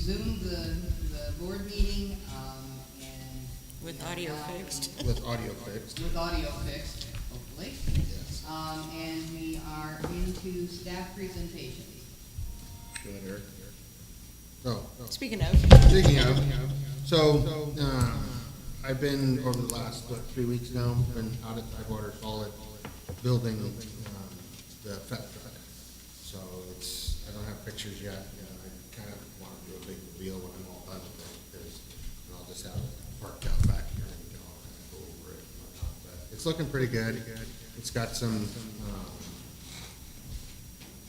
resume the board meeting, and. With we are audio now- fixed. With audio fixed. With audio fixed, hopefully. Yes. And we are into staff presentations. Go ahead, Eric. Oh, Speaking of, speaking of, so, I've been, over the last, 3 weeks now, been out at Tidewater Solid building, the FET truck. So it's, I don't have pictures yet, I kind of want to do a big reveal when I'm all done with it, because I'll just have it parked out back here and I'll kind of go over it and whatnot. But it's looking pretty good. It's got some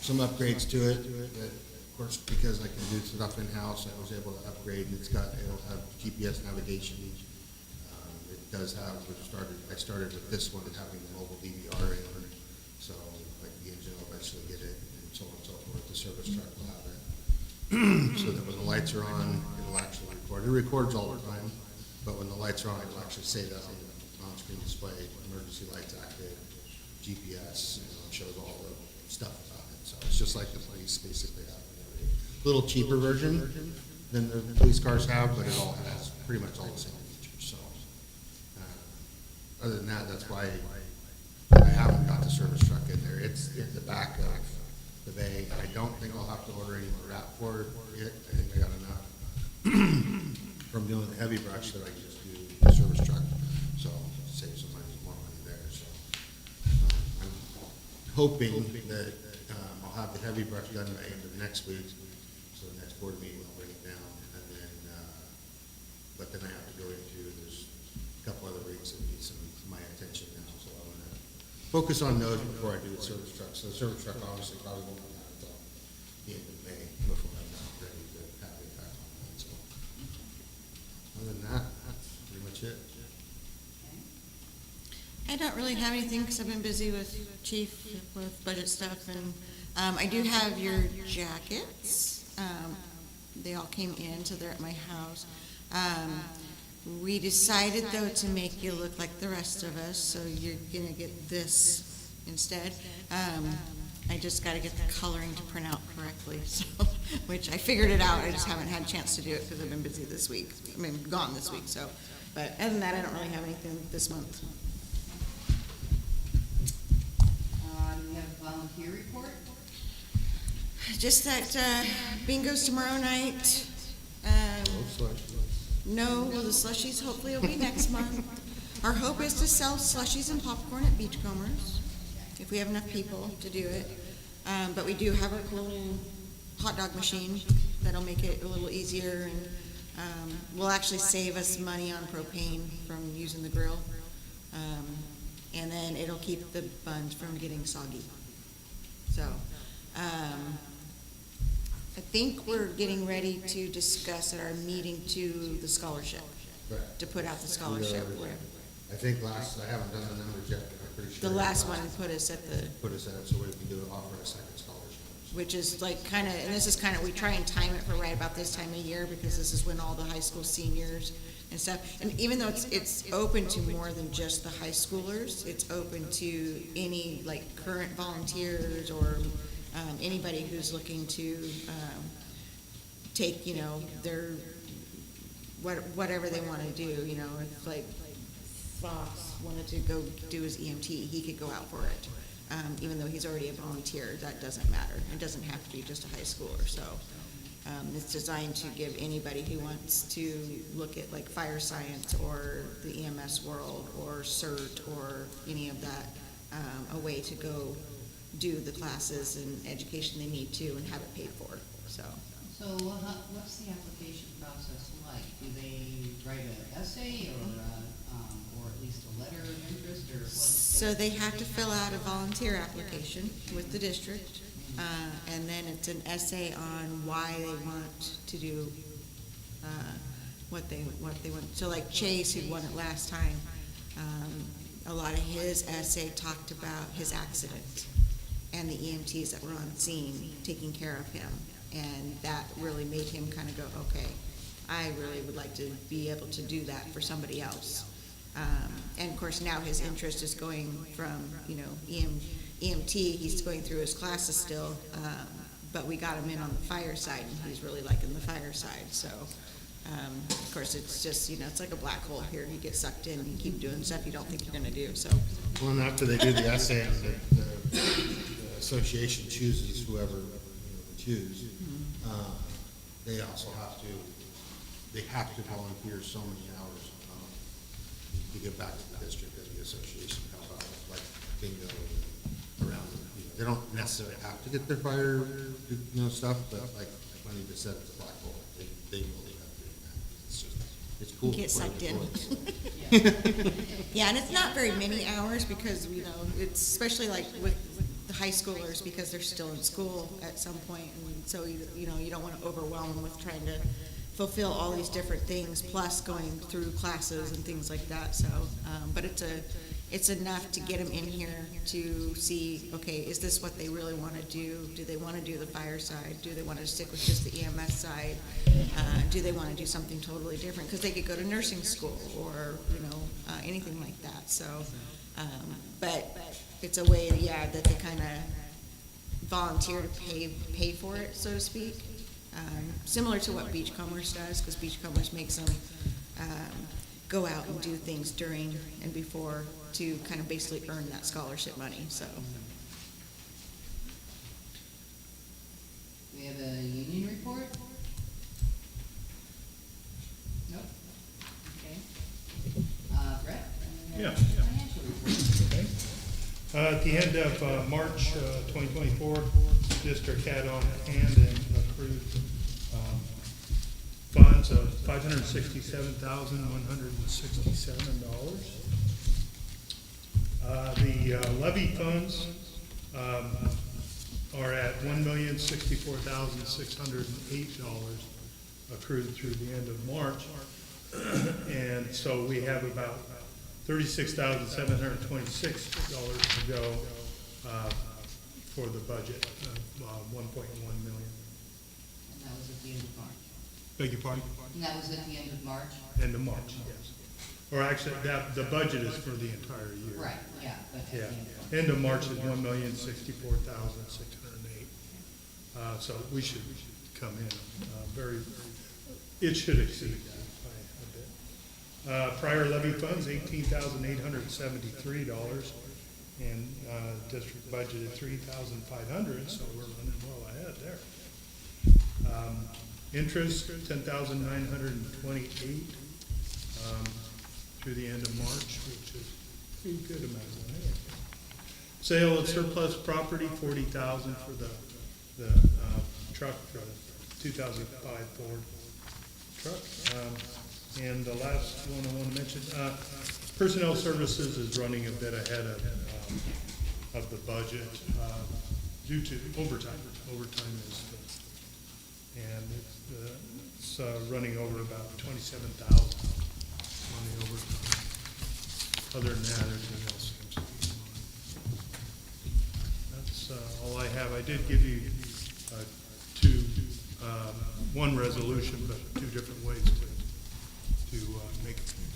upgrades to it, that, of course, because I can do stuff in-house, I was able to upgrade, and it'll have GPS navigation. It does have, I started with this one, having the mobile DVR in, so like the engine will eventually get it, and so on and so forth. The service truck will have it. So that when the lights are on, it'll actually record. It records all the time, but when the lights are on, it'll actually say that on the on-screen display, emergency lights active, GPS, it shows all the stuff about it. So it's just like the police basically have. Little cheaper version than the police cars have, but it all has pretty much all the same features. So, other than that, that's why I haven't got the service truck in there. It's in the back of the bay. I don't think I'll have to order any more wrap for it. I think I got enough from doing the heavy brush that I can just do the service truck. So save some money, more money there. So I'm hoping that I'll have the heavy brush done by the end of next week. So the next board meeting, I'll bring it down, and then, but then I have to go into, there's a couple other rigs that need my attention now, so I want to focus on those before I do the service truck. So the service truck obviously probably won't come out until the end of May before I'm not ready to have it back on that. So other than that, that's pretty much it. I don't really have anything because I've been busy with chief, with budget stuff, and I do have your jackets. They all came in, so they're at my house. We decided, though, to make you look like the rest of us, so you're going to get this instead. I just got to get the coloring to print out correctly, so, which I figured it out. I just haven't had a chance to do it because I've been busy this week. I mean, gone this week, so. But other than that, I don't really have anything this month. Do we have a volunteer report? Just that bingo's tomorrow night. No, well, the slushies hopefully will be next month. Our hope is to sell slushies and popcorn at Beachcombers, if we have enough people to do it. But we do have our cool new hot dog machine that'll make it a little easier, and will actually save us money on propane from using the grill. And then it'll keep the buns from getting soggy. So, I think we're getting ready to discuss at our meeting to the scholarship, Correct. to put out the scholarship. I think I haven't done the numbers yet, but I'm pretty sure. The last one put us at the, Put us at it so we can offer a second scholarship. which is like kind of, and this is kind of, we try and time it for right about this time of year, because this is when all the high school seniors and stuff, and even though it's open to more than just the high schoolers, it's open to any like current volunteers or anybody who's looking to take, their, whatever they want to do, if like Fox wanted to go do his EMT, he could go out for it. Even though he's already a volunteer, that doesn't matter. It doesn't have to be just a high schooler, so. It's designed to give anybody who wants to look at like fire science or the EMS world or CERT or any of that, a way to go do the classes and education they need to and have it paid for, so. So what's the application process like? Do they write an essay or at least a letter of interest or what? So they have to fill out a volunteer application with the district, and then it's an essay on why they want to do what they want. So like Chase, who won it last time, a lot of his essay talked about his accident and the EMTs that were on scene taking care of him, and that really made him kind of go, okay, I really would like to be able to do that for somebody else. And of course now his interest is going from, EMT, he's going through his classes still, but we got him in on the fire side, and he's really liking the fire side, so. Of course, it's just, it's like a black hole here. You get sucked in, you keep doing stuff you don't think you're gonna do, so. Well, and after they do the essay, the association chooses whoever they choose. They also have to volunteer so many hours to give back to the district as the association help out, like bingo and around. They don't necessarily have to get their fire, stuff, but like Lenny just said, it's a black hole. They will end up doing that. It's cool. You get for sucked the in. employees. Yeah, and it's not very many hours because, it's especially like with the high schoolers because they're still in school at some point, and so, you don't want to overwhelm them with trying to fulfill all these different things, plus going through classes and things like that, so, but it's enough to get them in here to see, okay, is this what they really want to do? Do they want to do the fire side? Do they want to stick with just the EMS side? Do they want to do something totally different? Because they could go to nursing school or, anything like that, so, but it's a way, that they kind of volunteer to pay for it, so to speak. Similar to what Beachcombers does, because Beachcombers makes them go out and do things during and before to kind of basically earn that scholarship money, so. We have a union report? Nope. Okay. Brett? Yeah. Financial report. Okay. At the end of March 2024, the district had on hand and accrued funds of $567,167. The levy funds are at $1,064,608 accrued through the end of March. And so we have about $36,726 to go for the budget of $1.1 million. And that was at the end of March. Beg your pardon? And that was at the end of March? End of March, yes. Or actually, the budget is for the entire year. Right, yeah, but at the Yeah. end of March. End of March is $1,064,608. So we should come in it should exceed that by a bit. Prior levy funds, $18,873, and district budgeted $3,500, so we're running well ahead there. Interest, $10,928 through the end of March, which is a pretty good amount of money. Sale of surplus property, $40,000 for the truck, the 2005 Ford truck. And the last one I want to mention, personnel services is running a bit ahead of the budget due to overtime. Overtime is, and it's running over about 27,000 on the overtime. Other than that, everything else seems to be fine. That's all I have. I did give you one resolution, but two different ways to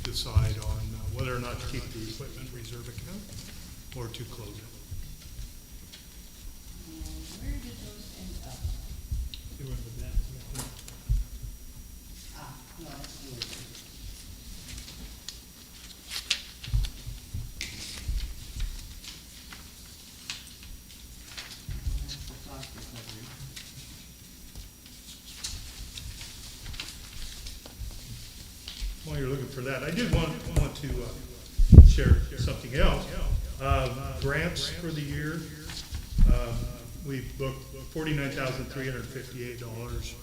decide on whether or not to keep the equipment reserve account or to close it. And where did those end up? You went with that. No, that's yours. That's the cost recovery. While you're looking for that, I did want to share something else. Grants for the year, we booked $49,358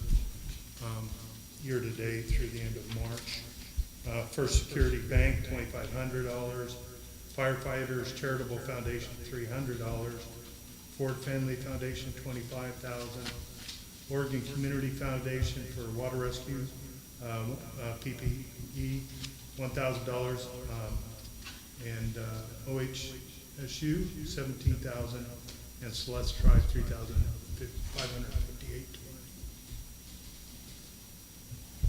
year to date through the end of March. First Security Bank, $2,500. Firefighters Charitable Foundation, $300. Ford Family Foundation, $25,000. Oregon Community Foundation for Water Rescue, PPE, $1,000, and OHSU, $17,000, and Celeste Tribe, $3,558.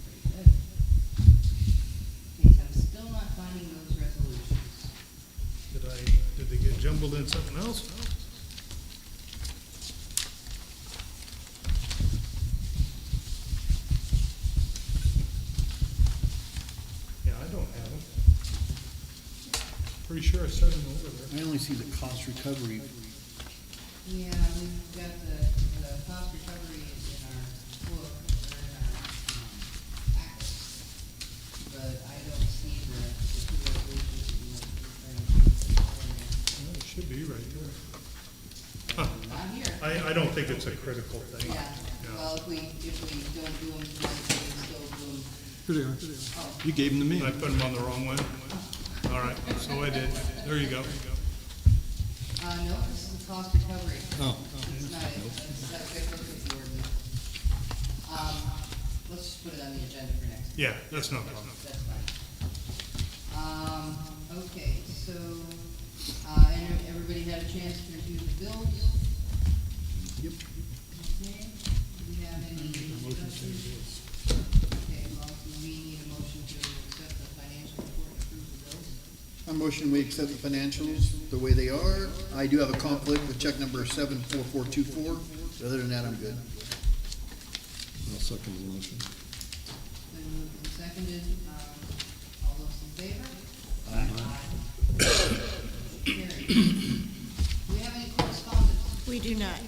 Pretty good. Okay, so I'm still not finding those resolutions. Did they get jumbled in something else? Pretty sure I sent them over there. I only see the cost recovery. Yeah, we've got the cost recovery in our book, or in our, packet. But I don't see the two resolutions that you were referring to. Well, it should be right here. Not here. I don't think it's a critical thing. Yeah, well, if we don't do them tonight, we can still do them. Here they are. Oh, You gave them to me. I put them on the wrong one? All right, so I did. There you go. no, this is the cost recovery. Oh. It's not, that's good for the ordinance. Let's just put it on the agenda for next. Yeah, that's no problem. That's fine. Okay, so, and everybody had a chance to review the bills? Yep. Okay, do we have any discussion? Okay, well, we need a motion to accept the financial report and approve the bills. I motion we accept the financials the way they are. I do have a conflict with check number 74424. Other than that, I'm good. I'll second the motion. Been moved and seconded, all those in favor? Carried. Do we have any correspondence? We do not.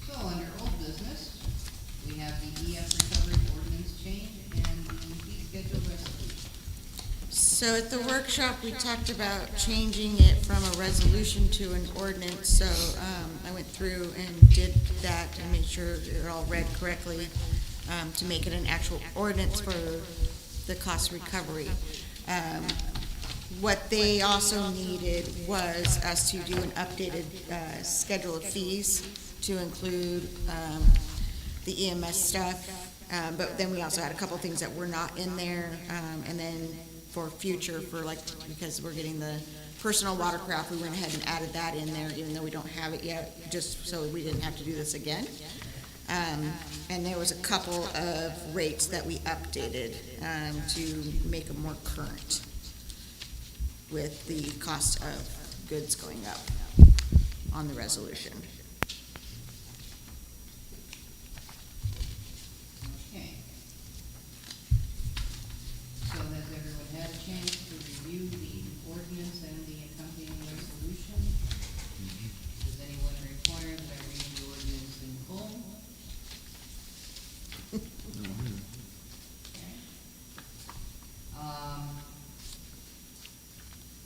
So, under old business, we have the EF recovery ordinance change and the fee schedule resolution. So at the workshop, we talked about changing it from a resolution to an ordinance, so, I went through and did that and made sure it all read correctly, to make it an actual ordinance for the cost recovery. What they also needed was us to do an updated, schedule of fees to include, the EMS stuff. But then we also had a couple things that were not in there, and then for future, for like, because we're getting the personal watercraft, we went ahead and added that in there, even though we don't have it yet, just so we didn't have to do this again. And there was a couple of rates that we updated, to make them more current with the cost of goods going up on the resolution. Okay. So has everyone had a chance to review the ordinance and the accompanying resolution? Does anyone require that I read the ordinance in full? Okay.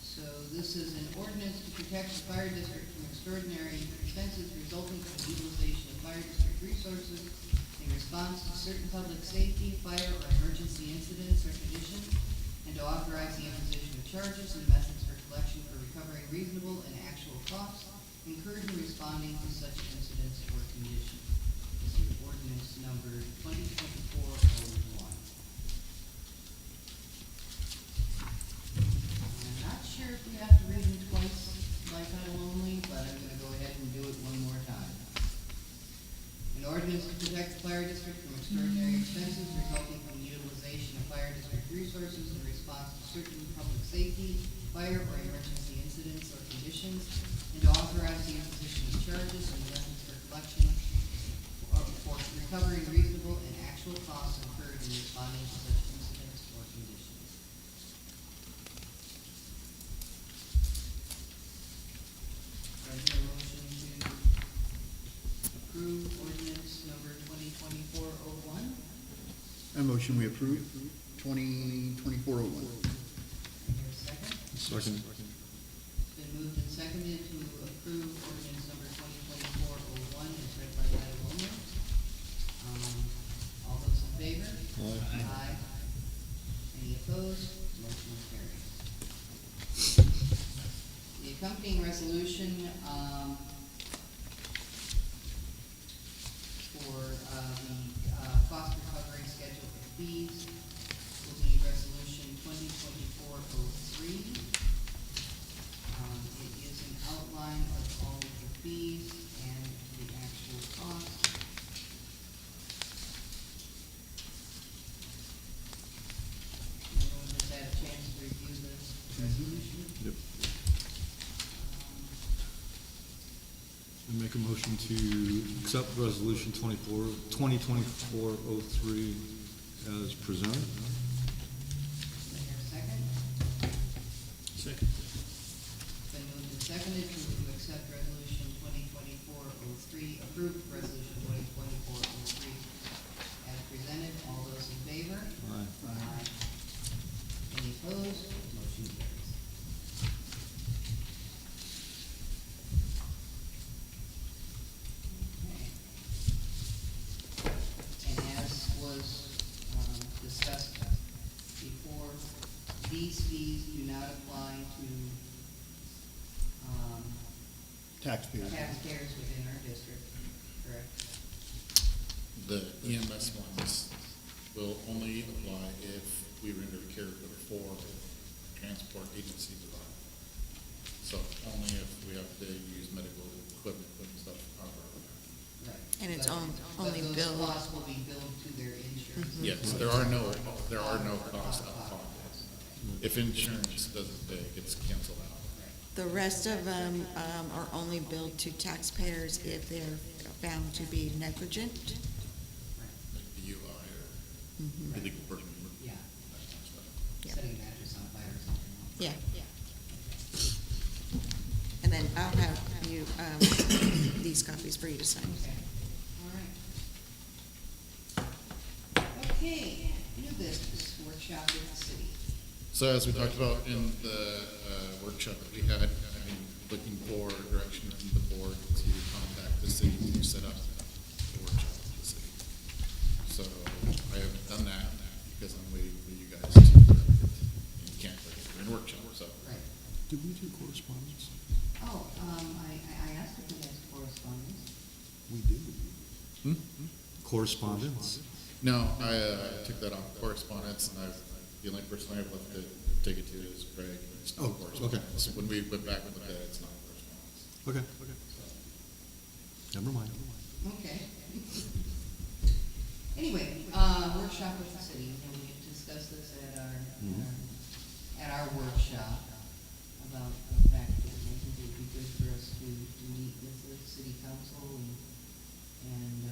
So this is an ordinance to protect the fire district from extraordinary expenses resulting from the utilization of fire district resources in response to certain public safety, fire, or emergency incidents or conditions, and to authorize the imposition of charges and methods for collection for recovering reasonable and actual costs incurred in responding to such incidents or conditions. This is ordinance number 2024-01. I'm not sure if we have to read them twice by title only, but I'm gonna go ahead and do it one more time. An ordinance to protect the fire district from extraordinary expenses resulting from the utilization of fire district resources in response to certain public safety, fire, or emergency incidents or conditions, and to authorize the imposition of charges and methods for collection or for recovering reasonable and actual costs incurred in responding to such incidents or conditions. Do I hear a motion to approve ordinance number 2024-01? I motion we approve 2024-01. I hear a second. Second. It's been moved and seconded to approve ordinance number 2024-01 as read by title only. All those in favor? Aye. Any opposed? Motion carries. The accompanying resolution, for, the, cost recovery schedule of fees will be resolution 2024-03. It is an outline of all of the fees and the actual cost. Everyone has had a chance to review this resolution? Yep. I make a motion to accept resolution 2024-03 as presented. Is there a second? Second. Been moved and seconded to accept resolution 2024-03, approve resolution 2024-03 as presented. All those in favor? Aye. Any opposed? Motion carries. Okay. And as was discussed before, these fees do not apply to Taxpayers. taxpayers within our district, correct? The EMS ones will only apply if we render care before transport agency provide. So only if we have to use medical equipment and stuff. Right. And it's But- only But billed- those costs will be billed to their insurance. Yes, there are no costs out of pocket. If insurance doesn't pay, it gets canceled out. The rest of them are only billed to taxpayers if they're found to be negligent. Like the UI or Mhm. illegal burden, Yeah, that kind of stuff. Yeah. setting a mattress on fire or something. Yeah. And then I'll have you, these copies for you to sign. Okay, all right. Okay, new business, workshop with the city. So as we talked about in the workshop that we had, I'm looking for direction from the board to contact the city to set up a workshop with the city. So I have done that because I'm waiting for you guys to direct it. You can't direct it during workshop, so. Right. Did we do correspondence? Oh, I asked if we had correspondence. We did. Correspondence? No, I took that off correspondence, and the only person I have left to take it to is Craig. It's not Oh, okay. correspondence. When we went back and looked at it, it's not correspondence. Okay, okay. Never mind. Okay. Anyway, workshop with the city, and we discussed this at our workshop about the fact that I think it would be good for us to meet with the city council and,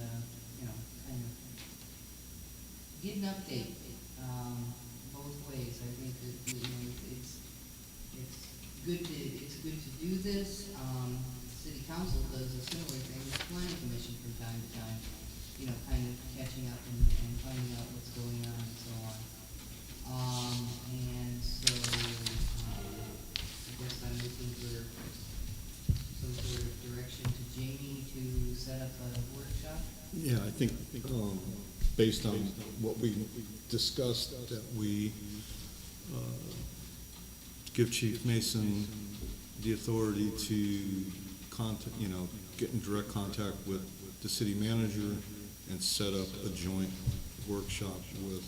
kind of get an update, both ways. I think that, it's good to do this. City council does a similar thing with planning commission from time to time, kind of catching up and finding out what's going on and so on. And so, I guess I'm looking for some sort of direction to Jamie to set up a workshop. Yeah, I think, based on what we discussed, that we give Chief Mason the authority to contact, get in direct contact with the city manager and set up a joint workshop with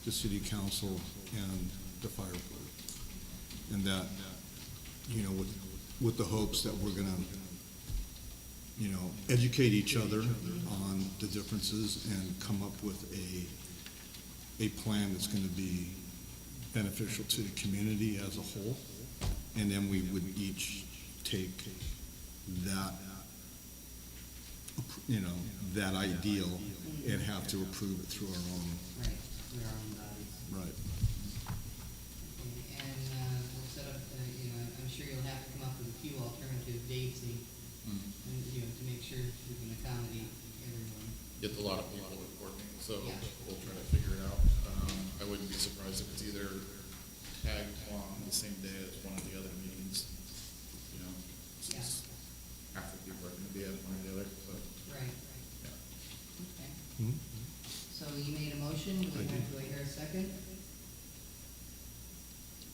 the city council and the fire board. And that, with the hopes that we're gonna, educate each other on the differences and come up with a plan that's gonna be beneficial to the community as a whole. And then we would each take that, that ideal and have to approve it through our own. Right, through our own bodies. Right. Okay, and, we'll set up, I'm sure you'll have to come up with a few alternative dates and, to make sure we can accommodate everyone. Get a lot of people to coordinate, so Yeah. we'll try to figure it out. I wouldn't be surprised if it's either tagged on the same day as one of the other meetings. Since half the people are gonna be at one or the other, so, Right, yeah. okay. Mhm. So you made a motion, do I did. I hear a second?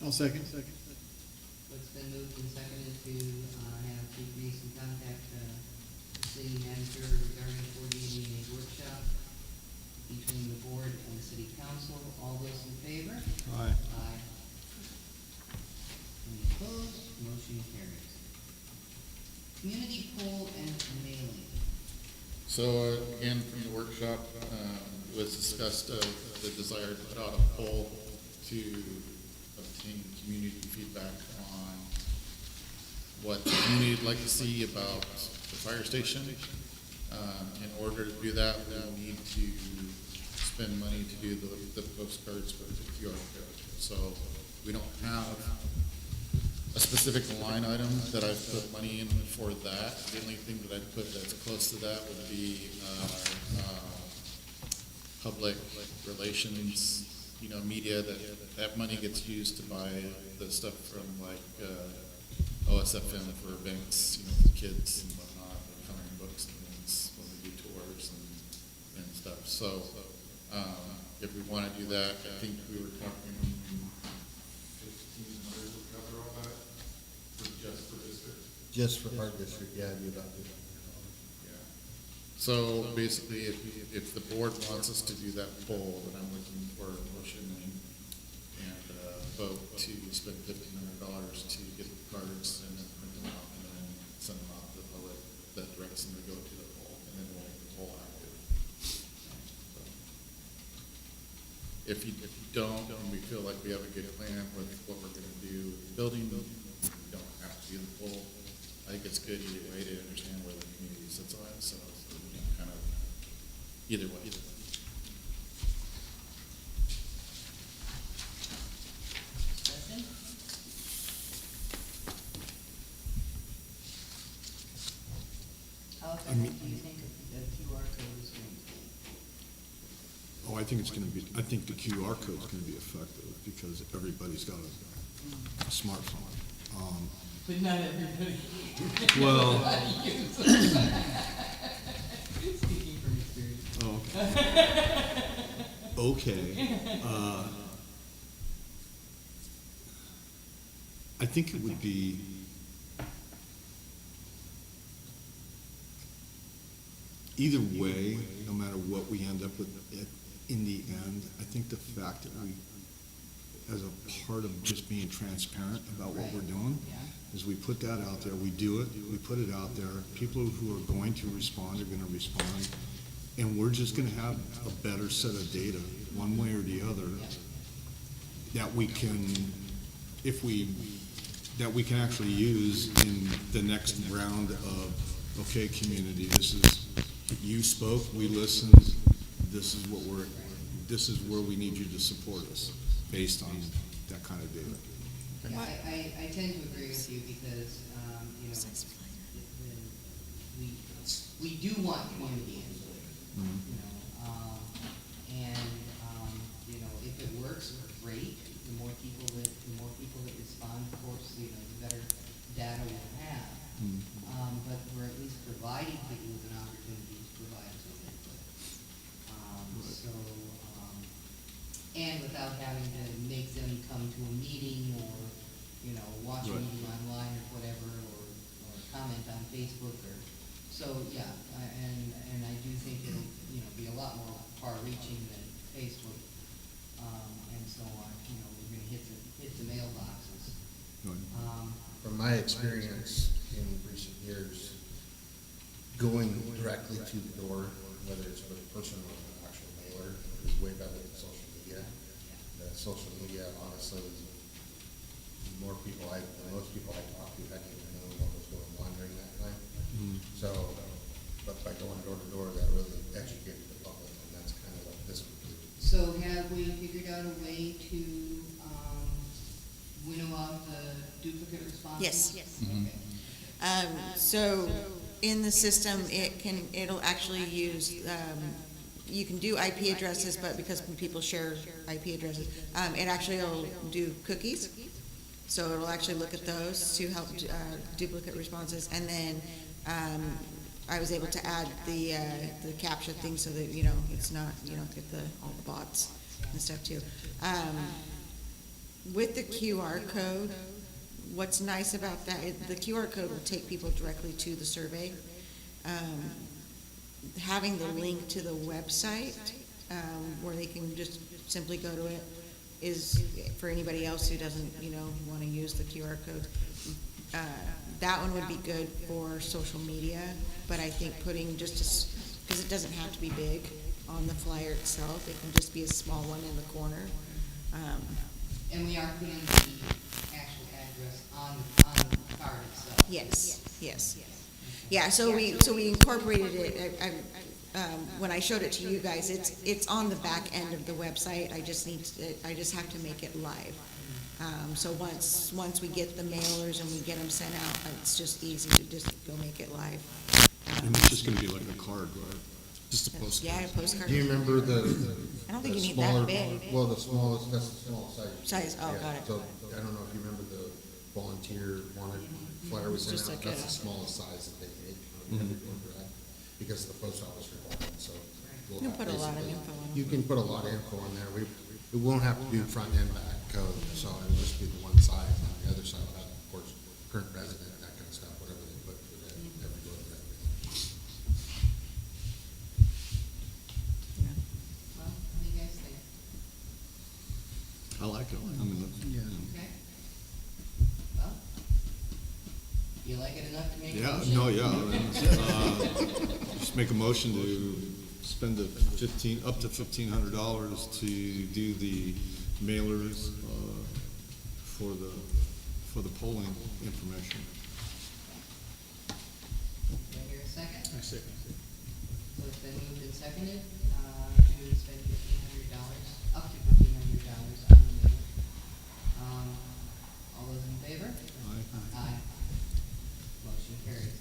I'll second. It's been moved and seconded to, have Chief Mason contact, the city manager regarding coordinating a workshop between the board and the city council. All those in favor? Aye. Aye. Any opposed? Motion carries. Community poll and mailing. So, again, from the workshop, it was discussed, the desire to put out a poll to obtain community feedback on what the community would like to see about the fire station. In order to do that, we'll need to spend money to do the postcards for the QR code. So, we don't have a specific line item that I've put money in for that. The only thing that I'd put that's close to that would be, public relations, media, that money gets used to buy the stuff from like, OSFM for events, for kids and whatnot, coloring books and things when we do tours and stuff. So, if we wanna do that, I think we were talking 1,500 would cover all that, just for district. Just for our district, yeah, it'd be about $200. Yeah. So basically, if the board wants us to do that poll, then I'm looking for a motion and vote to spend $1,500 to get the cards and then print them out and then send them out to the public. That directs them to go to the poll, and then we'll make the poll active. So, if you don't, and we feel like we have a good plan with what we're gonna do with the building, we don't have to do the poll. I think it's good either way to understand where the community sits on it, so we can kind of, either way. Discussion? How effective do you think the QR code is going to be? Oh, I think the QR code is gonna be effective, because everybody's got a smartphone. But not everybody. Well, Speaking from experience. oh, okay. I think it would be, either way, no matter what we end up with in the end, I think the fact that we, as a part of just being transparent about what we're doing, Yeah. is we put that out there, we do it, we put it out there, people who are going to respond are gonna respond, and we're just gonna have a better set of data, one way or the other, that we can, that we can actually use in the next round of, okay, community, this is, you spoke, we listened, this is where we need you to support us, based on that kind of data. Yeah, I tend to agree with you because, we do want community input, if it works, great. The more people that respond, of course, the better data we'll have. But we're at least providing people with an opportunity to provide us with input. And without having to make them come to a meeting or, watch a Right. meeting online or whatever, or comment on Facebook so, yeah, and I do think it'll, be a lot more far-reaching than Facebook, and so on, we're gonna hit the mailboxes. From my experience in recent years, going directly to the door, whether it's with a person or an actual mailer, is way better than social media. The social media, honestly, most people I talked to hadn't even known what was going on during that time. So, but by going door to door, that really educated the public, and that's kind of what this would do. So have we figured out a way to, winnow out the duplicate responses? Yes. Okay. So in the system, it'll actually use, you can do IP addresses, but because people share IP addresses, it actually will do cookies. So it'll actually look at those to help duplicate responses. And then I was able to add the CAPTCHA thing so that, it's not, you don't get all the bots and stuff too. With the QR code, what's nice about that, the QR code will take people directly to the survey. Having the link to the website, where they can just simply go to it, is for anybody else who doesn't, want to use the QR code. That one would be good for social media, but I think putting because it doesn't have to be big on the flyer itself, it can just be a small one in the corner. And we are putting the actual address on the card itself? Yes. Yeah, so we incorporated it, when I showed it to you guys, it's on the back end of the website, I just have to make it live. So once we get the mailers and we get them sent out, it's just easy to just go make it live. And it's just gonna be like a card, right? Just a post. Yeah, a postcard. Do you remember the? I don't think the you need that smaller- big. Well, the smallest, that's the small size. Size, oh, Yeah, got it. So, I don't know if you remember the volunteer wanted flyer we It's sent just out, like that's a- the smallest size that they make. Because the post office requirement, so. we'll You can have put a lot of basically- info on You it. can put a lot of info on there. We won't have to do front and back code, so it'll just be the one side, and the other side will have, of course, current resident, that kind of stuff, whatever they put for that, every door that. Well, what do you guys think? I like it. I mean, Okay? Well, you like it enough to make a yeah, motion? no, yeah. Just make a motion to spend the up to $1,500 to do the mailers, for the polling information. Do I hear a second? I second. So it's been moved and seconded, to spend $1,500, up to $1,500 on the mailer. All those in favor? Aye. Aye. Motion carries.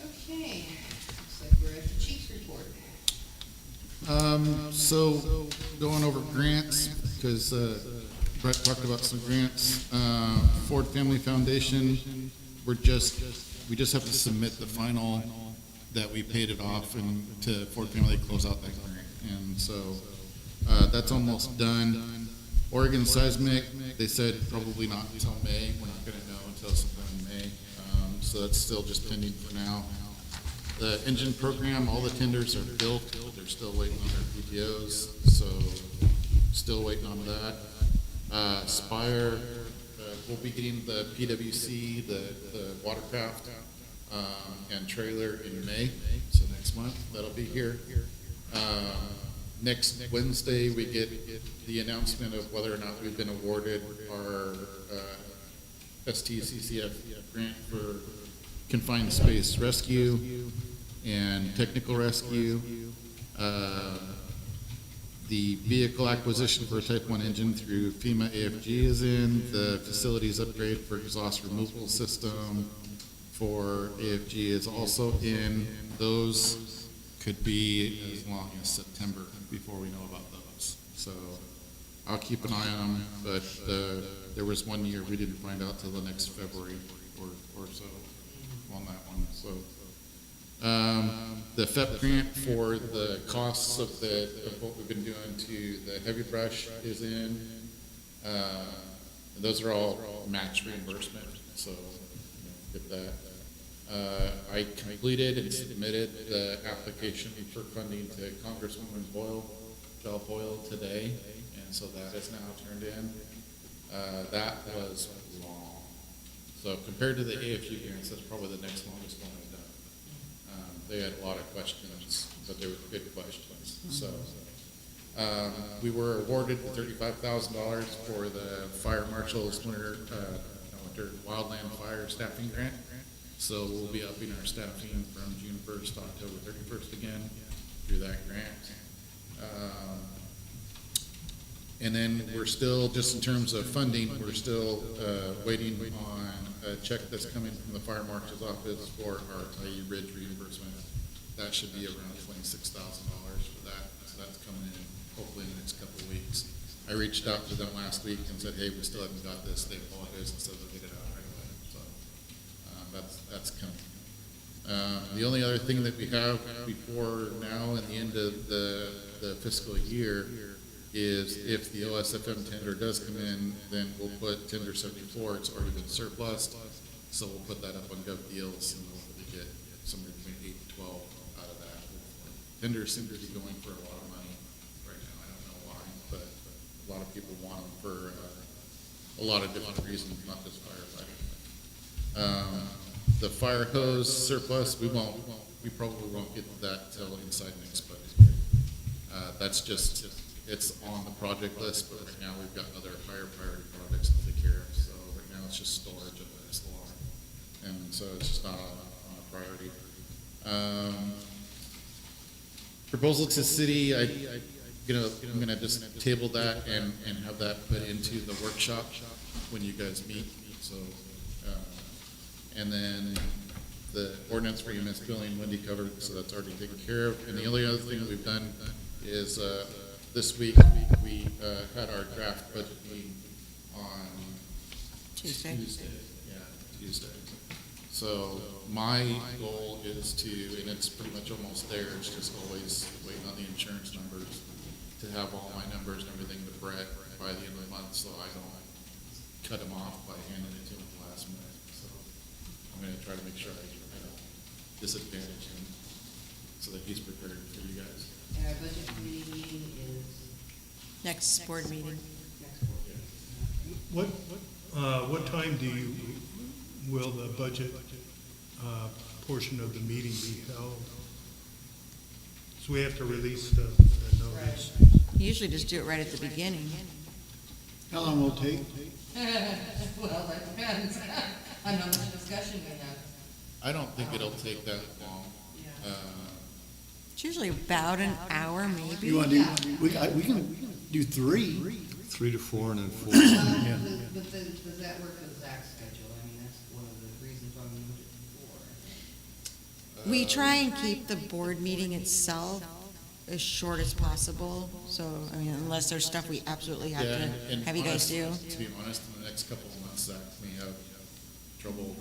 Okay, looks like we're at the chief's report. So going over grants, because Brett talked about some grants. Ford Family Foundation, we just have to submit the final that we paid it off and to Ford Family to close out that grant. And so, that's almost done. Oregon Seismic, they said probably not until May. We're not gonna know until sometime in May. So that's still just pending for now. The engine program, all the tenders are built, they're still waiting on their PTOs, so still waiting on that. Spire, we'll be getting the PWC, the watercraft, and trailer in May, so next month, that'll be here. Next Wednesday, we get the announcement of whether or not we've been awarded our, STCCF grant for confined space rescue and technical rescue. The vehicle acquisition for a Type 1 engine through FEMA AFG is in. The facilities upgrade for exhaust removal system for AFG is also in. Those could be as long as September before we know about those. So I'll keep an eye on them, but there was one year we didn't find out till the next February or so on that one, so. The FEP grant for the costs of what we've been doing to the heavy brush is in. Those are all match reimbursement, so get that. I completed and submitted the application for funding to Congresswoman Bell Boyle today, and so that is now turned in. That was long. So compared to the AFG grants, that's probably the next longest one I've done. They had a lot of questions, but they were good questions, so. We were awarded $35,000 for the fire marshal's winter wildland fire staffing grant. So we'll be upping our staffing from June 1st to October 31st again through that grant. And then we're still, just in terms of funding, we're still waiting on a check that's coming from the fire marshal's office for our Tyee Ridge reimbursement. That should be around $26,000 for that, so that's coming in hopefully in the next couple of weeks. I reached out to them last week and said, hey, we still haven't got this. They apologized and said they'll get it out right away, so that's coming. The only other thing that we have before now and the end of the fiscal year is if the OSFM tender does come in, then we'll put tender 74, it's already been surplused, so we'll put that up on Gov Deals and we'll hopefully get somewhere between 8 and 12 out of that. Tenders seem to be going for a lot of money right now, I don't know why, but a lot of people want them for a lot of different reasons, not just firefighting. The fire hose surplus, we probably won't get that till inside next budget year. That's just, it's on the project list, but right now we've got other higher priority projects to take care of. So right now it's just storage of the SLR. And so it's just not on a priority. Proposal to city, I'm gonna just table that and have that put into the workshop when you guys meet, so, and then the ordinance for EMS billing, Wendy covered, so that's already taken care of. And the only other thing we've done is, this week, we, had our draft budget meeting on Tuesday. Yeah, Tuesday. So my goal is to, and it's pretty much almost there, it's just always waiting on the insurance numbers, to have all my numbers and everything to Brett by the end of the month, so I don't cut him off by handing it to him at the last minute. So I'm gonna try to make sure I don't disadvantage him, so that he's prepared for you guys. And our budget committee meeting is Next board meeting. next board. What time will the budget, portion of the meeting be held? So we have to release the notice. Usually just do it right at the beginning. How long will it take? Well, that depends on how much discussion we have. I don't think it'll take that long. Yeah. It's usually about an hour, maybe. You wanna do, we can do 3. 3 to 4 and then 4. Yeah. But does that work with Zach's schedule? I mean, that's one of the reasons why we moved it to 4. We try and keep the board meeting itself as short as possible, so, I mean, unless there's stuff we absolutely have Yeah, to and have you guys do. To be honest, in the next couple of months, Zach may have trouble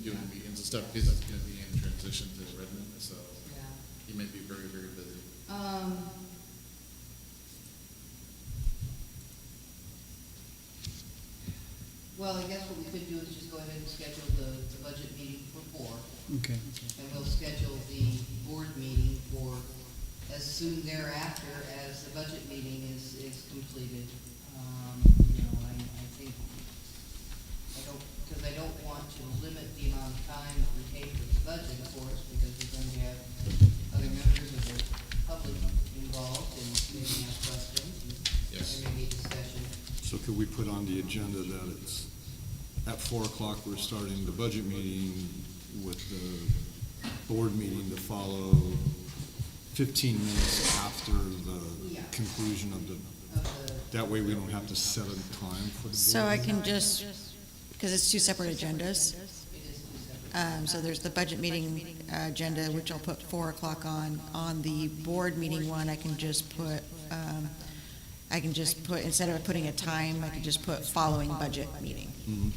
doing meetings and stuff, because he's gonna be in transition to Redmond, so Yeah. he may be very, very busy. Well, I guess what we could do is just go ahead and schedule the budget meeting for 4, Okay. and we'll schedule the board meeting for as soon thereafter as the budget meeting is completed. You know, I think, because I don't want to limit the amount of time that we take with the budget, of course, because we're going to have other members of the public involved and maybe ask questions, and Yes. there may be discussion. So could we put on the agenda that it's at 4 o'clock, we're starting the budget meeting with the board meeting to follow 15 minutes after the Yeah. conclusion of the, Of the, that way we don't have to set a time for the board. So I can just, because it's 2 separate agendas, it is 2 separate. so there's the budget meeting agenda, which I'll put 4 o'clock on. On the board meeting one, I can just put, instead of putting a time, I can just put following budget meeting Mhm.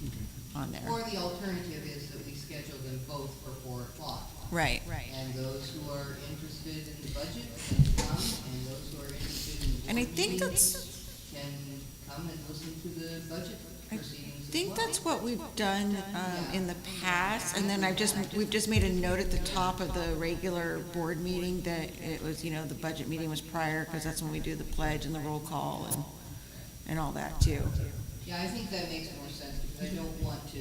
on there. Or the alternative is that we schedule them both for 4 o'clock. Right. And those who are interested in the budget can come, and those who are interested in the And I board think meeting that's, can come and listen to the budget I proceedings as think well. that's what we've done in the past, and then we've just made a note at the top of the regular board meeting that it was, the budget meeting was prior, because that's when we do the pledge and the roll call and all that too. Yeah, I think that makes more sense, because I don't want to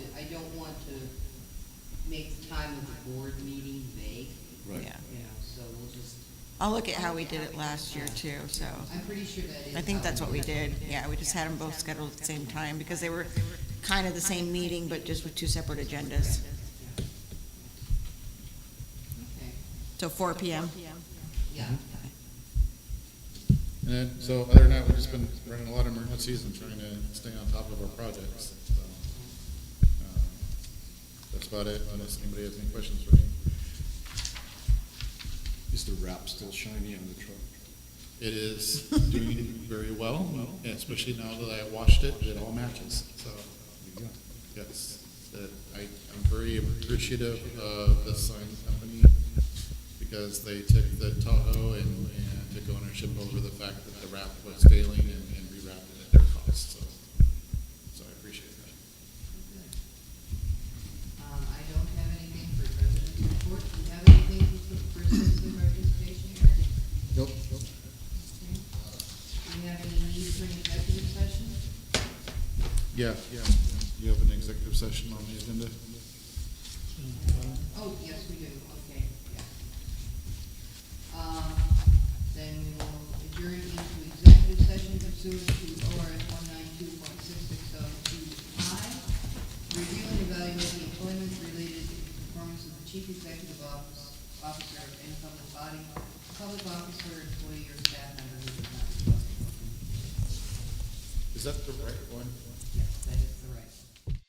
make the time of the board meeting vague, Right. Yeah. so we'll just, I'll look at how we did it last year too, so. I'm pretty sure that is. I think how that's what we did it. did, yeah, we just had them both scheduled at the same time, because they were kind of the same meeting, but just with 2 separate agendas. Okay, So 4 PM. yeah. And then, so other than that, we've just been running a lot of emergencies and trying to stay on top of our projects. So, that's about it, unless anybody has any questions for me. Is the wrap still shiny on the truck? It is doing very well, especially now that I washed it, it all matches, so, There you go. yes. I'm very appreciative of the sign company, because they took the Tahoe and took ownership over the fact that the wrap was failing and rewrapped it at their cost, so I appreciate that. I don't have anything for president's report. Do you have anything for citizen participation here? Nope. Okay. Do you have any need for an executive session? Yeah, you have an executive session on the agenda? Oh, yes, we do, okay, yeah. Then we will adjourn into executive session pursuant to ORS 192.6602I. Review and evaluate the employment related to the performance of the chief executive officer of any public body, public officer, employee, or staff member who does not Is that the right one? Yes, that is the right one.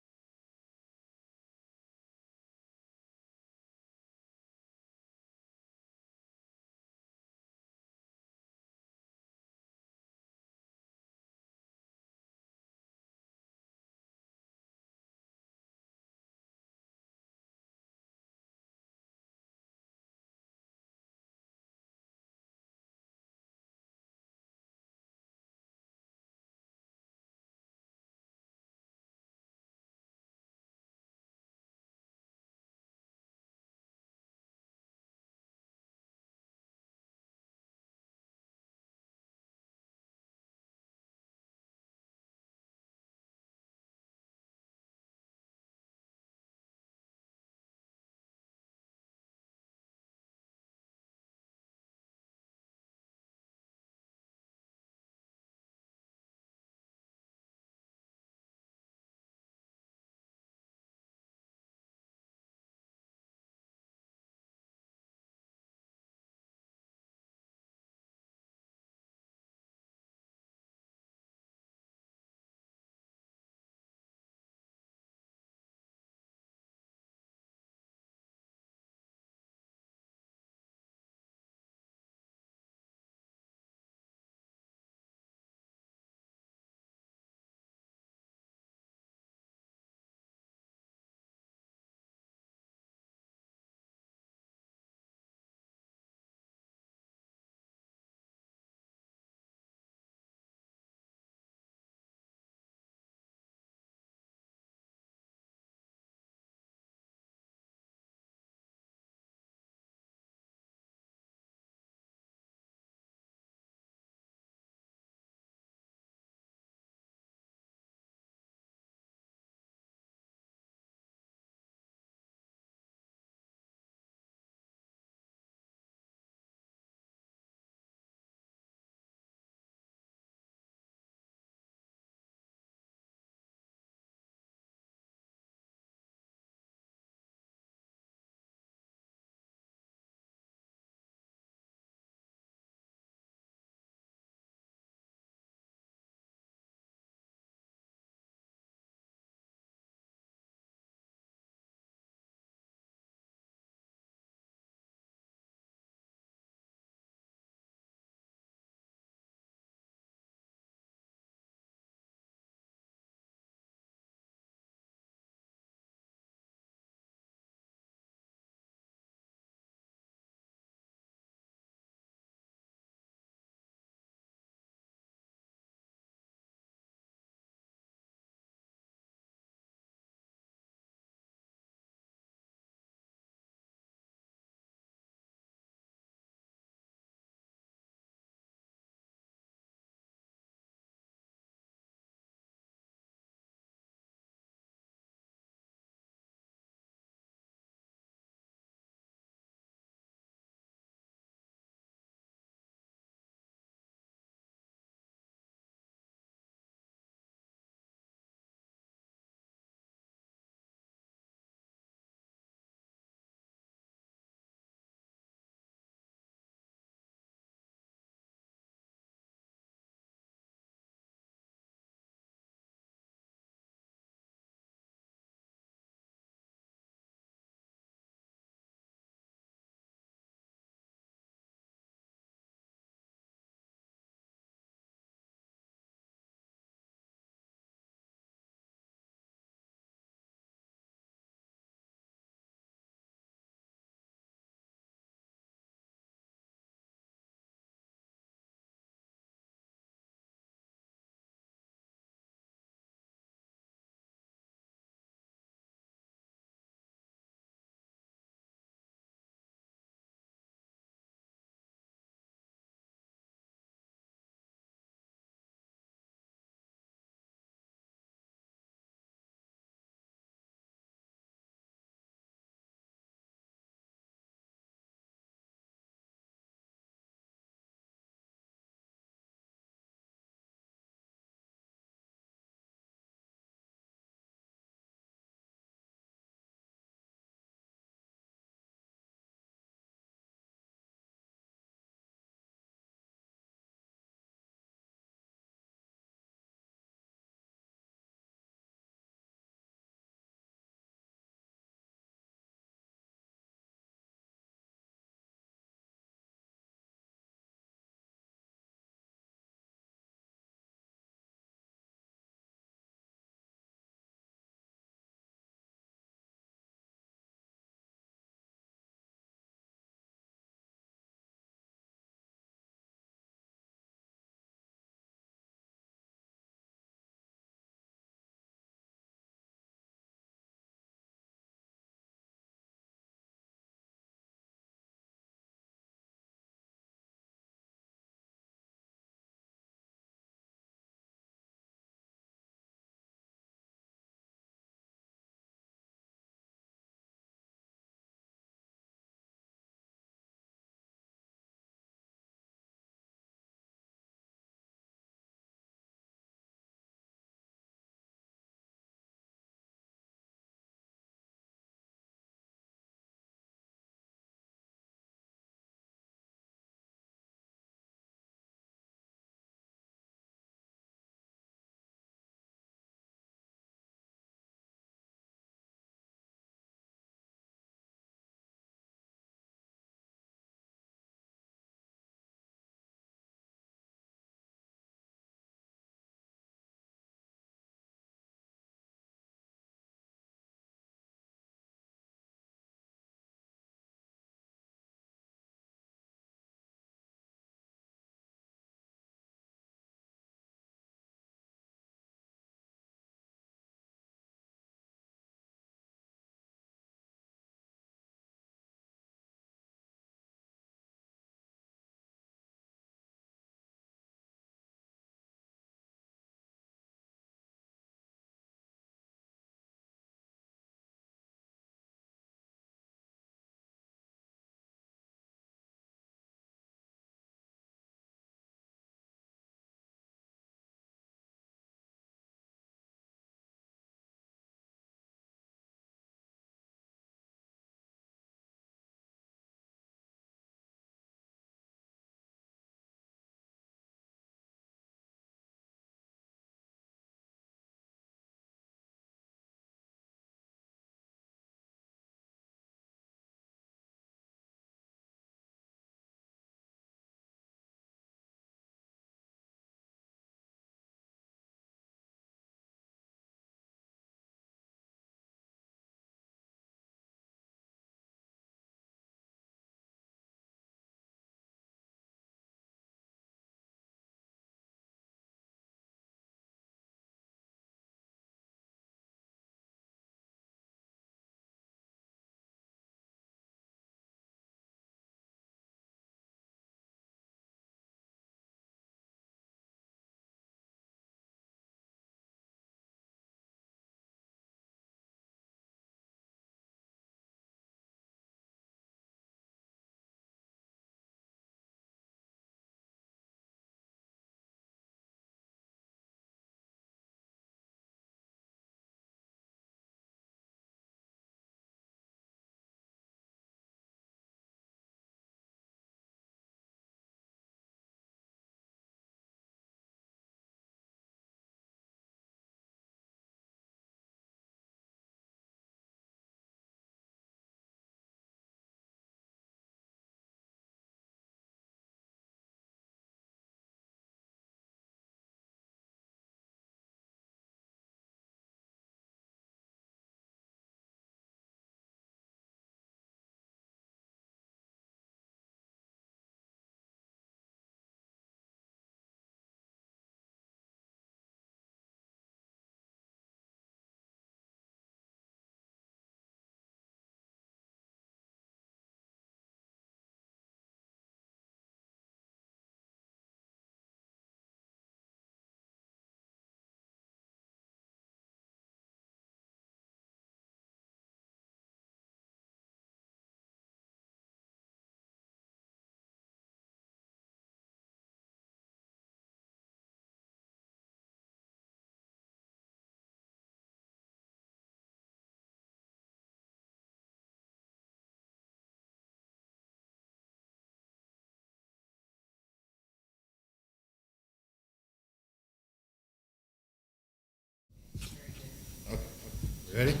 Ready? Yep.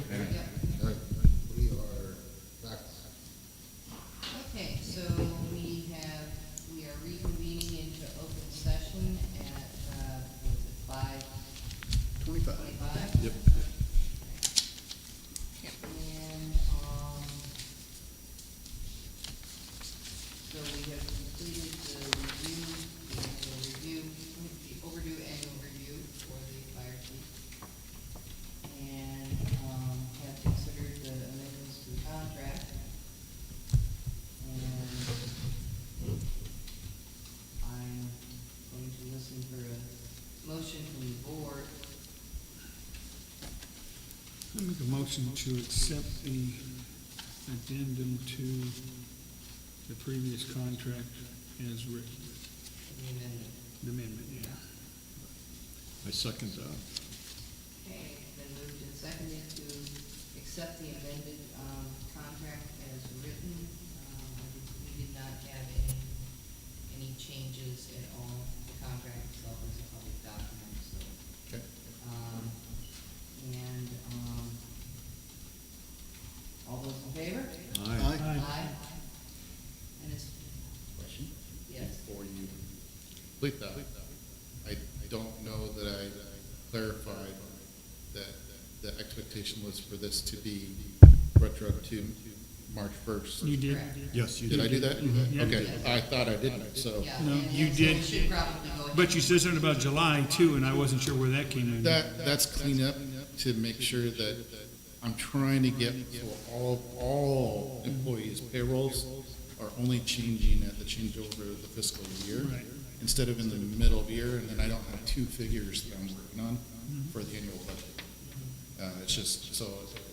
All right, we are back. Okay, so we are reconvening into open session at, was it 5:25? 25. Yep. And, so we have completed the overdue annual review for the fire chief. And, have considered the amendments to the contract. And I'm going to listen for a motion from the board. I make a motion to accept the addendum to the previous contract as written, The amendment. the amendment, yeah. I second that. Okay, it's been moved and seconded to accept the amended, contract as written. We did not have any changes at all. The contract itself is a public document, so. Okay. And, all those in favor? Aye. Aye. And it's, Question? yes, Before you complete that, I don't know that I clarified that the expectation was for this to be retro to March 1st. You did? correct. Yes, you Did did. I do that? Yeah. Okay, I thought I didn't, so. Yeah, No, and you so did. we should probably go ahead. But you said something about July too, and I wasn't sure where that came in. That's cleanup to make sure that I'm trying to get for all employees' payrolls are only changing at the changeover of the fiscal year. Right. Instead of in the middle of the year, and then I don't have two figures that I'm working on for the annual budget. It's just, so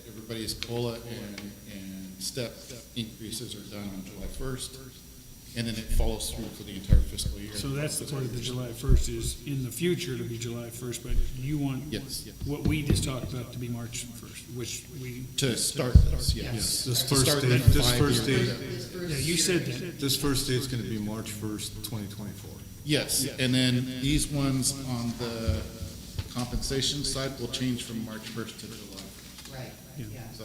everybody's COLA and step increases are done on July 1st, and then it follows through for the entire fiscal year. So that's the part of the July 1st is in the future it'll be July 1st, but you want Yes. what we just talked about to be March 1st, which we, To start this, yes. Yes, this To first start date, that this first 5-year date, program. This first yeah, you year. said that. this first date's gonna be March 1st, 2024. Yes, and then these ones on the compensation side will change from March 1st to July 1st. Right, Yeah. yeah, So,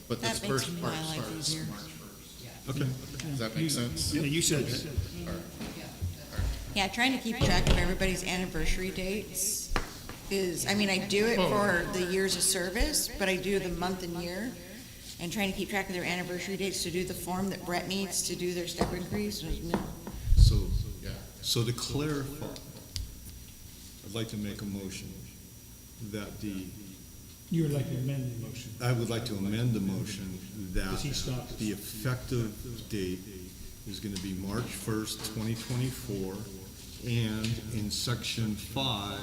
but this That makes first my part life starts easier. March 1st. yeah. Okay. Does that make sense? Yeah, you said that. Yeah, that's Yeah, trying to keep track of everybody's anniversary dates is, I mean, I do it for the years of service, but I do the month and year. And trying to keep track of their anniversary dates to do the form that Brett needs to do their step increase. So, Yeah. so to clarify, I'd like to make a motion that You would like to amend the motion. I would like to amend the motion that Because he stopped us. the effective date is gonna be March 1st, 2024, and in section 5,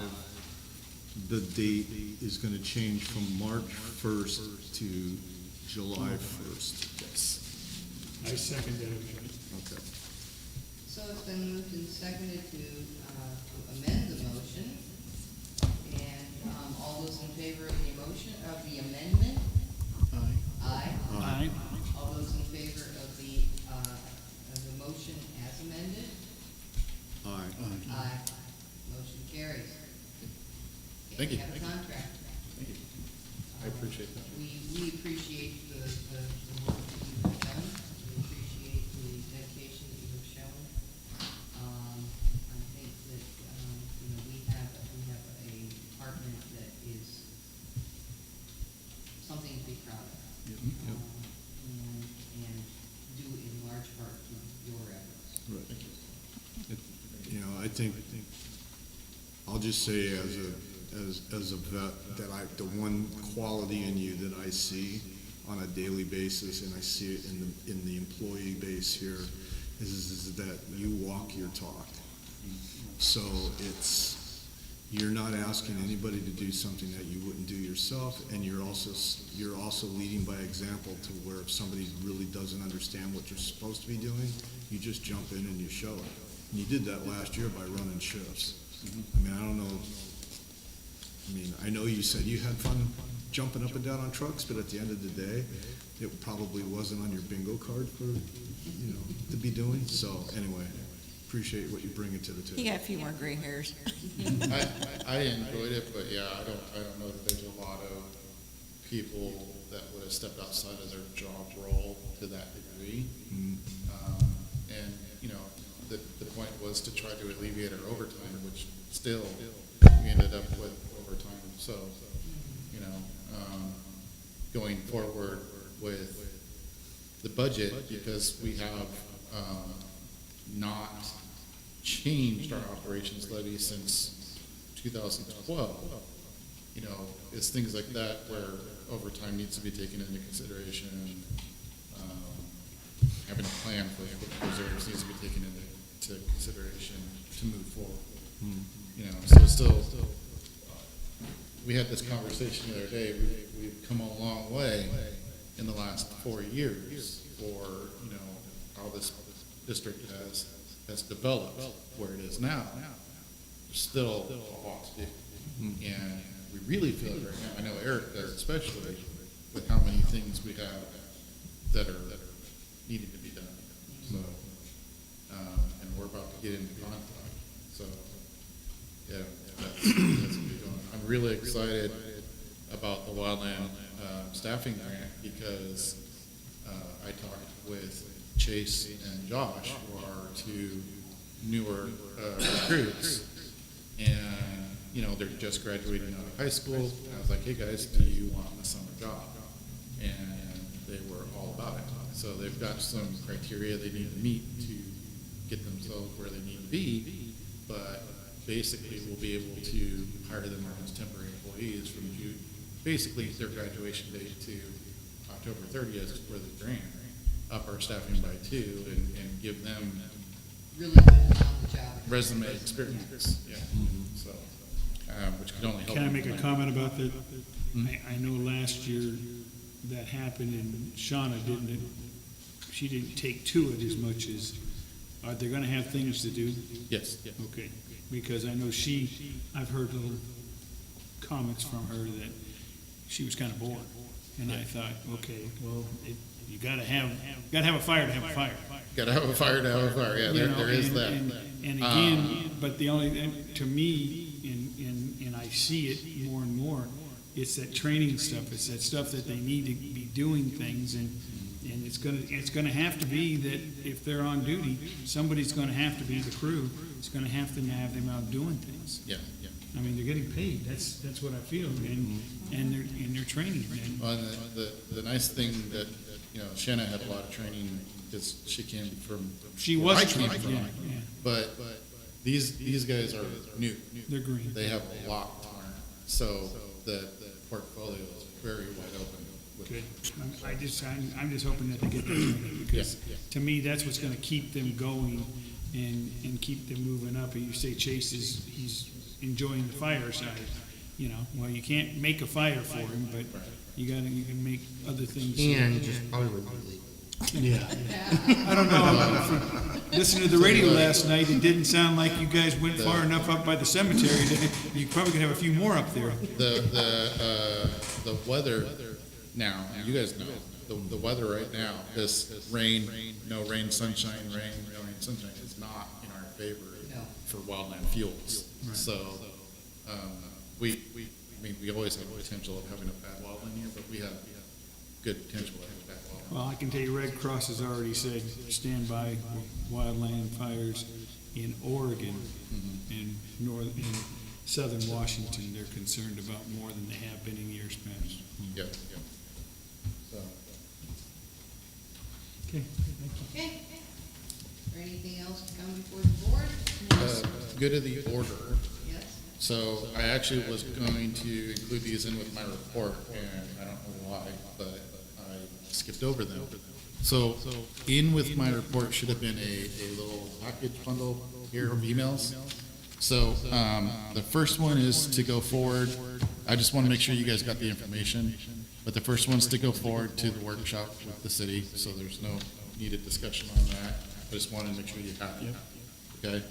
the date is gonna change from March 1st to July 1st. Yes. I second that amendment. Okay. So it's been moved and seconded to amend the motion. And, all those in favor of the motion, of the amendment? Aye. Aye. Aye. All those in favor of the motion as amended? Aye. Aye. Motion carries. Thank you. Have a contract. Thank you. I appreciate that. We appreciate the work that you have done. We appreciate the dedication that you have shown. I think that, we have a department that is something to be proud of. Yep. And due in large part to your efforts. Right. You know, I think, I'll just say as a vet, that the one quality in you that I see on a daily basis, and I see it in the employee base here, is that you walk your talk. So you're not asking anybody to do something that you wouldn't do yourself, and you're also leading by example to where if somebody really doesn't understand what you're supposed to be doing, you just jump in and you show it. And you did that last year by running shifts. I mean, I don't know, I know you said you had fun jumping up and down on trucks, but at the end of the day, it probably wasn't on your bingo card for, to be doing. So anyway, appreciate what you bring to the table. You got a few more gray hairs. I enjoyed it, but yeah, I don't know that there's a lot of people that would have stepped outside of their job role to that degree. And, you know, the point was to try to alleviate our overtime, which still, we ended up with overtime. So, you know, going forward with the budget, because we have not changed our operations levy since 2012, you know, it's things like that where overtime needs to be taken into consideration. Having a plan for reserves needs to be taken into consideration to move forward. You know, so still, we had this conversation the other day. We've come a long way in the last 4 years for, you know, how this district has developed where it is now. There's still a lot to do. And we really feel it right now. I know Eric does, especially with how many things we have that are needing to be done. So, and we're about to get into conflict. So, yeah, that's what we're doing. I'm really excited about the wildland staffing grant because I talked with Chase and Josh, who are two newer recruits, and you know they're just graduating out of high school. And I was like, "Hey guys, do you want a summer job?" And they were all about it. So they've got some criteria they need to meet to get themselves where they need to be, but basically we'll be able to hire them as temporary employees from June, basically their graduation date to October 30th for the grant, up our staffing by 2 and give them Really good on the job. resume experience, yeah. So, which could only help. Can I make a them. comment about that? I know last year that happened and Shauna she didn't take to it as much as, are they gonna have things to do? Yes, yes. Okay, because I know I've heard little comments from her that she was kind of bored. And I thought, okay, well, you gotta have a fire to have a fire. Gotta have a fire to have a fire, yeah, You know, there is that. And again, but the only, to me, and I see it more and more, it's that training stuff, it's that stuff that they need to be doing things, and it's gonna have to be that if they're on duty, somebody's gonna have to be the crew, it's gonna have to have them out doing things. Yeah, yeah. I mean, they're getting paid, that's what I feel, and they're training, and Well, and the nice thing that, you know, Shanna had a lot of training because she came from. she where was I came trained, from. yeah, But these guys are new. they're green. They have a lot to learn. So the portfolio is very wide open. with- Good. I'm just hoping that they get the training, because Yeah, yeah. to me, that's what's gonna keep them going and keep them moving up. And you say Chase he's enjoying the fire side, you know, well, you can't make a fire for him, but you can make other things. And just probably wouldn't be legal. I don't know. Listening to the radio last night, it didn't sound like you guys went far enough up by the cemetery. You probably could have a few more up there. The weather now, you guys know, the weather right now, this rain, no rain, sunshine, rain, no rain, sunshine is not in our favor No. for wildland fuels. So, we always have the potential of having a bad wildland year, but we have good potential to have a bad wildland. Well, I can tell you Red Cross has already said, stand by wildland fires in Oregon and in southern Washington. They're concerned about more than they have been in years past. Yeah, yeah. So, Okay. Okay. Is there anything else to come before the board? good of the order. Yes? So I actually was going to include these in with my report, and I don't know why, but I skipped over them. So in with my report should have been a little package bundle here of emails. So the first one is to go forward. I just want to make sure you guys got the information, but the first one's to go forward to the workshop with the city, so there's no needed discussion on that. I just wanted to make sure you have it, okay?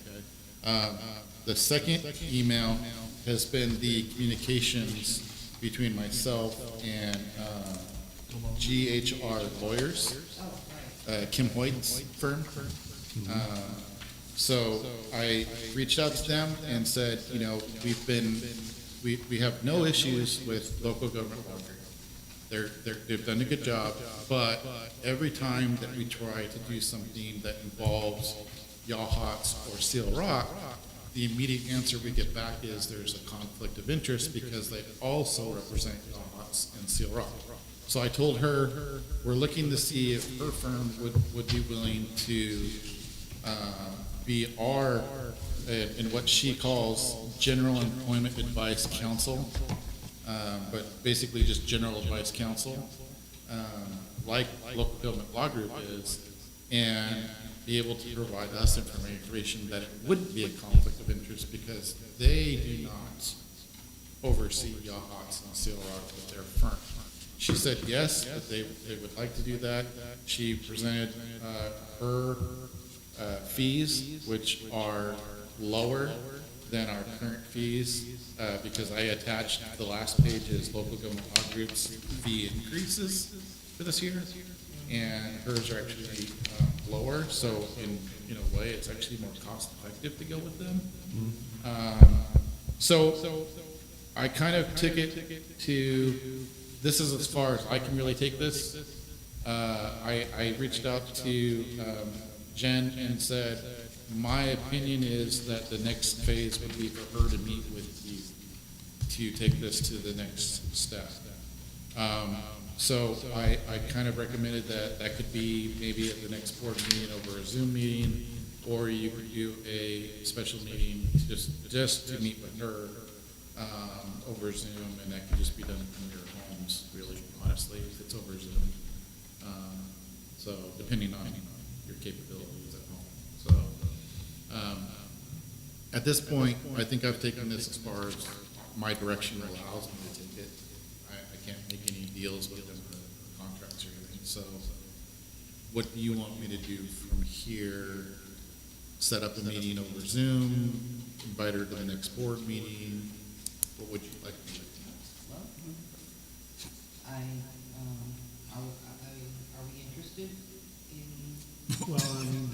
The second email has been the communications between myself and GHR Lawyers, Oh, right. Kim Hoyt's firm. So I reached out to them and said, you know, we have no issues with local government boundary. They've done a good job, but every time that we try to do something that involves Yachats or Seal Rock, the immediate answer we get back is there's a conflict of interest because they also represent Yachats and Seal Rock. So I told her, we're looking to see if her firm would be willing to be our, in what she calls General Employment Advice Council, but basically just General Advice Council, like Local Government Law Group is, and be able to provide us information that it wouldn't be a conflict of interest because they do not oversee Yachats and Seal Rock with their firm. She said yes, that they would like to do that. She presented her fees, which are lower than our current fees, because I attached the last page is Local Government Law Group's fee increases for this year, and hers are actually lower, so in a way, it's actually more cost effective to go with them. So I kind of took it to, this is as far as I can really take this. I reached out to Jen and said, my opinion is that the next phase would be for her to meet with you to take this to the next step. So I kind of recommended that could be maybe at the next board meeting over a Zoom meeting, or you could do a special meeting just to meet with her over Zoom, and that could just be done from your homes, really, honestly, if it's over Zoom. So depending on your capabilities at home. So at this point, I think I've taken this as far as my direction allows me to take it. I can't make any deals with them or contracts or anything. So what do you want me to do from here? Set up a meeting over Zoom, invite her to the next board meeting? What would you like me to do? Are we interested in, Well, I mean,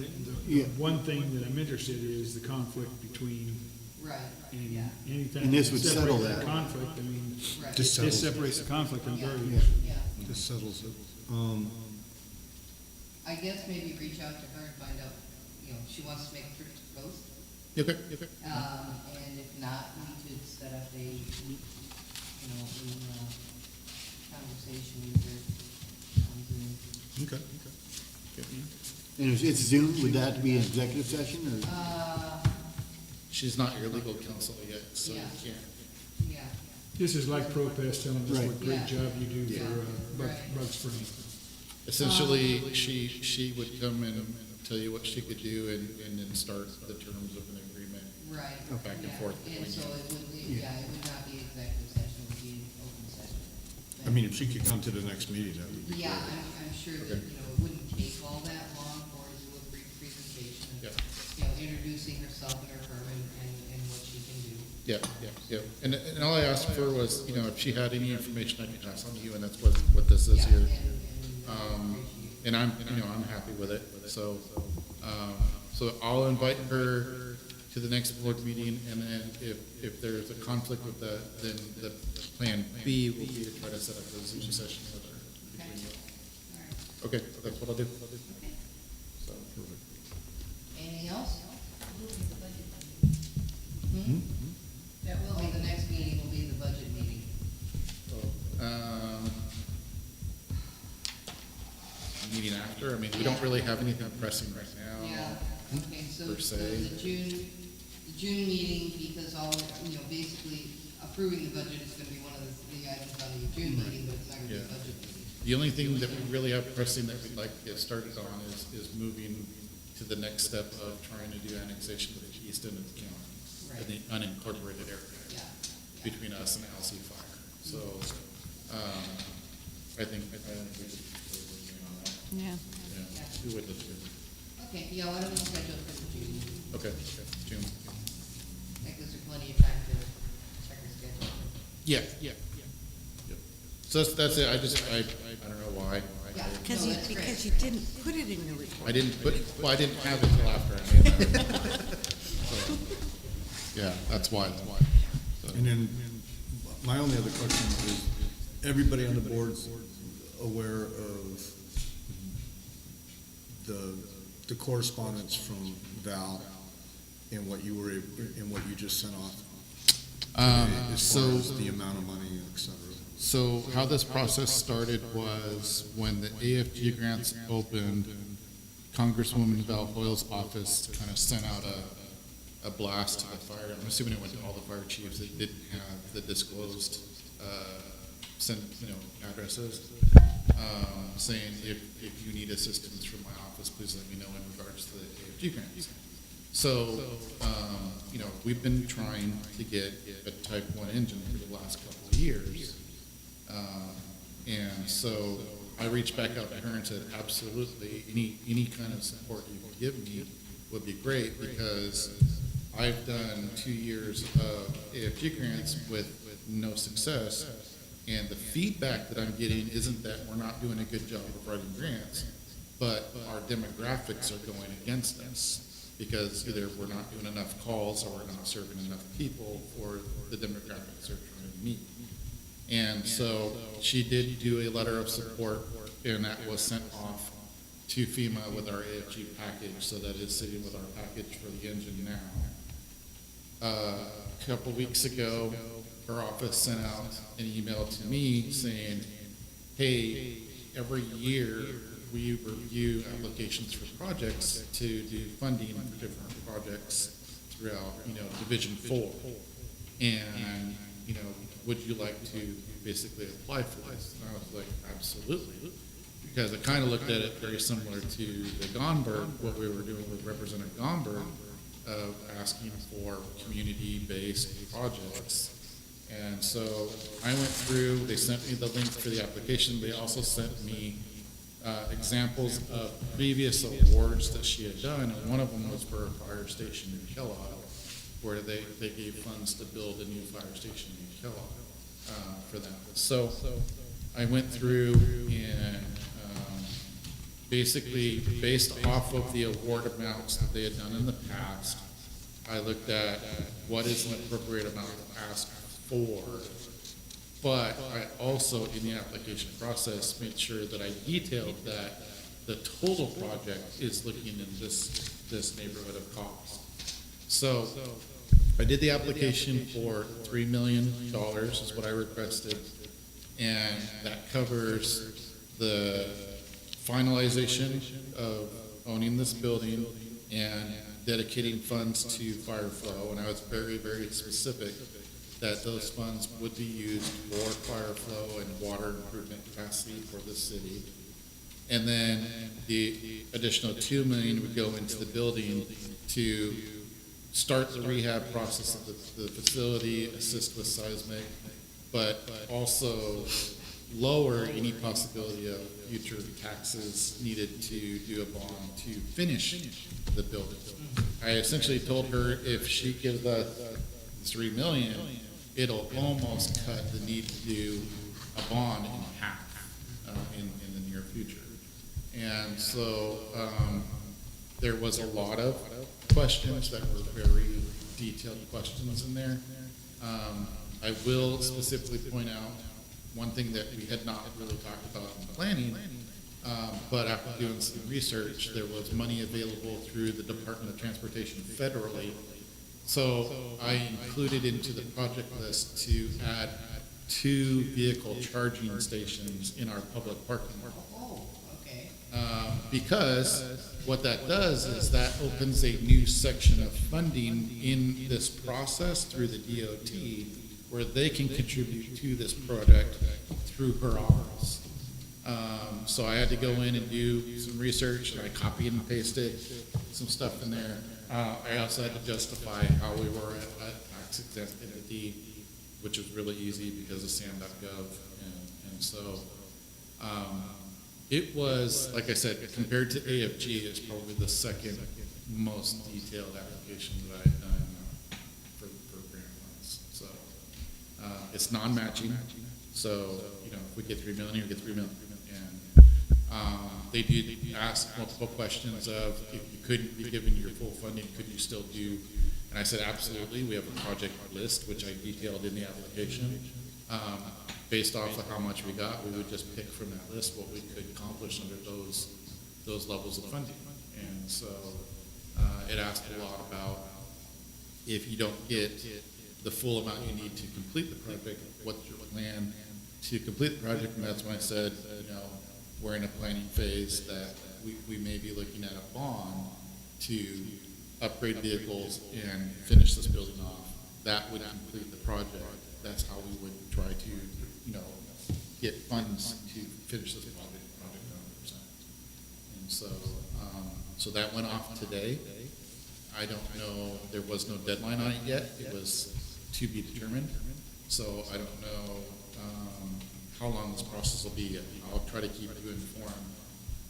the one thing that I'm interested in is the conflict between, right, and yeah, anything. And this that would settle separates that. Conflict, I mean, right. Just this settles, separates the conflict, I'm very Yeah. interested. Yeah, this settles it. I guess maybe reach out to her and find out, she wants to make a trip to the coast. Okay, okay. And if not, we could set up a, conversation with her on Zoom. Okay. And if it's Zoom, would that be an executive session, or? She's not your legal counsel yet, so you Yeah. can't. Yeah, This is like Propest telling us Right. what great Yeah. job you do Yeah. for Right. Bug Spring. Essentially, she would come and tell you what she could do and then start the terms of an agreement. right. Back and yeah. forth And between so you. it would, it would not be executive session, it would be open session. I mean, if she could come to the next meeting, that would be great. Yeah, I'm sure that, it wouldn't take all that long for her to do a brief presentation. Yeah. Introducing herself and her firm and what she can do. Yeah, yeah. And all I asked for was, if she had any information I could pass on to you, and that's what this is Yeah, here. and And I'm happy with it, so I'll invite her to the next board meeting, and then if there's a conflict with that, then the plan B will be to try to set up a Zoom session with her. between you. all right. Okay, that's what I'll do. Okay. So, Anything else? That will be, the next meeting will be the budget meeting. meeting after, I mean, we don't really have anything pressing right now. Yeah, okay, so Per se. the June meeting, because basically approving the budget is gonna be one of the items on the June meeting, but it's not gonna be a Yeah. budget meeting. The only thing that we really have pressing that we'd like to get started on is moving to the next step of trying to do annexation of the east end of the county, Right. in the unincorporated area Yeah. between us and LC Fire. So, I think we should be working on that. Yeah. Yeah, we would look good. Okay, yeah, why don't we schedule for the June? Okay, June. That gives her plenty of time to check her schedule. Yeah. Yep. So that's it, I don't know why. Yeah. Because No, you, that's great. because you didn't put it in your report. I didn't have it till after I made that. So, yeah, that's why. So, And then, my only other question is, everybody on the board's aware of the correspondence from Val and what you were, and what you just sent off? As far as the amount of money, et cetera. So how this process started was when the AFG grants opened, Congresswoman Val Hoyle's office kind of sent out a blast to the fire. I'm assuming it went to all the fire chiefs that didn't have the disclosed, addresses, saying if you need assistance from my office, please let me know in regards to the AFG grants. So, we've been trying to get a Type 1 engine for the last couple of years. And so I reached back out to her and said, absolutely, any kind of support you can give me would be great, because I've done 2 years of AFG grants with no success. And the feedback that I'm getting isn't that we're not doing a good job of writing grants, but our demographics are going against us, because either we're not doing enough calls or we're not serving enough people for the demographics they're trying to meet. And so she did do a letter of support, and that was sent off to FEMA with our AFG package, so that is sitting with our package for the engine now. A couple weeks ago, her office sent out an email to me saying, hey, every year we review applications for projects to do funding for different projects throughout, Division 4. And, would you like to basically apply for this? And I was like, absolutely. Because I kind of looked at it very similar to the Gomberg, what we were doing with Representative Gomberg, of asking for community-based projects. And so I went through, they sent me the link for the application. They also sent me examples of previous awards that she had done, and one of them was for a fire station in Kellogg, where they gave funds to build a new fire station in Kellogg for them. So I went through and basically, based off of the award amounts that they had done in the past, I looked at what is an appropriate amount to ask for. But I also, in the application process, made sure that I detailed that the total project is looking in this neighborhood of cost. So I did the application for $3 million is what I requested, and that covers the finalization of owning this building and dedicating funds to fire flow. And I was very, very specific that those funds would be used for fire flow and water improvement capacity for the city. And then the additional $2 million would go into the building to start the rehab process of the facility, assist with seismic, but also lower any possibility of future taxes needed to do a bond to finish the building. I essentially told her if she gives us $3 million, it'll almost cut the need to do a bond in half in the near future. And so there was a lot of questions that were very detailed questions in there. I will specifically point out one thing that we had not really talked about in planning, but after doing some research, there was money available through the Department of Transportation federally. So I included into the project list to add 2 vehicle charging stations in our public parking lot. Oh, okay. Because what that does is that opens a new section of funding in this process through the DOT, where they can contribute to this project through her office. So I had to go in and do some research, and I copied and pasted some stuff in there. I also had to justify how we were at tax exempt entity, which was really easy because of SAM.gov, and so it was, like I said, compared to AFG, it's probably the second most detailed application that I've done for grant funds. So it's non-matching. So if we get $3 million, we get $3 million. And they did ask multiple questions of if you couldn't be given your full funding, could you still do? And I said absolutely. We have a project list which I detailed in the application. based off of how much we got, we would just pick from that list what we could accomplish under those levels of funding. And so, it asked a lot about if you don't get the full amount you need to complete the project, what's your plan to complete the project? And that's when I said, we're in a planning phase that we may be looking at a bond to upgrade vehicles and finish this building off. That would complete the project. That's how we would try to, get funds to finish this project 100%. And so, so that went off today. I don't know, there was no deadline on it yet. It was to be determined. So I don't know, how long this process will be. I'll try to keep you informed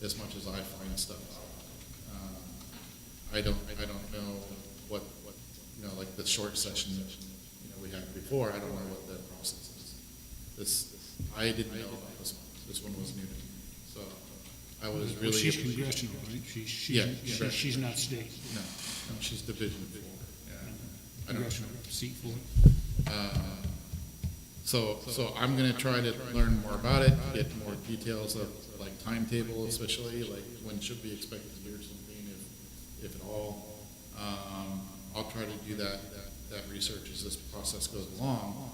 as much as I find stuff out. I don't know what, like the short session that, we had before, I don't know what the process is. I didn't know about this one. This one was new to me. So I was really. Well, she's congressional, right? She's not state. No, she's Division 4. Yeah. I don't Congressional seat for it. So I'm gonna try to learn more about it, get more details of like timetable, especially like when should we expect to hear something, if at all. I'll try to do that research as this process goes along.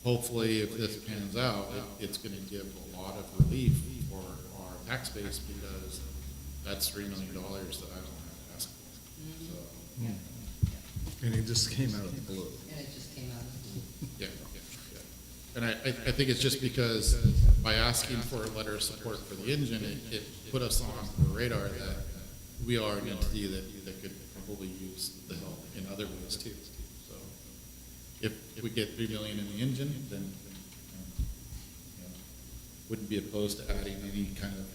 Hopefully, if this pans out, it's gonna give a lot of relief for our tax base, because that's $3 million that I don't have to ask for. So, And it just came out of the blue. And it just came out of the blue. yeah. And I think it's just because by asking for a letter of support for the engine, it put us on the radar that we are an entity that could probably use the help in other ways too. So if we get $3 million in the engine, then wouldn't be opposed to adding any kind of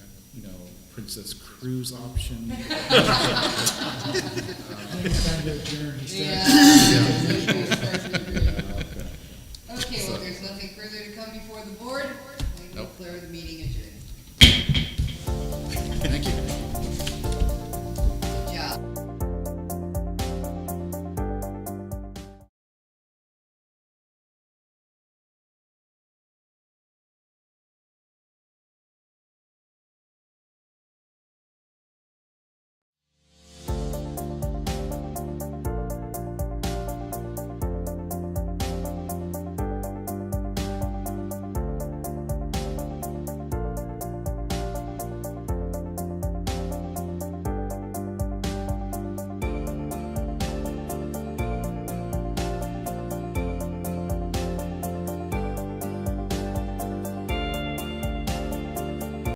Princess Cruise option. Okay, well, there's nothing further to come before the board. We Nope. declare the meeting adjourned. Thank you.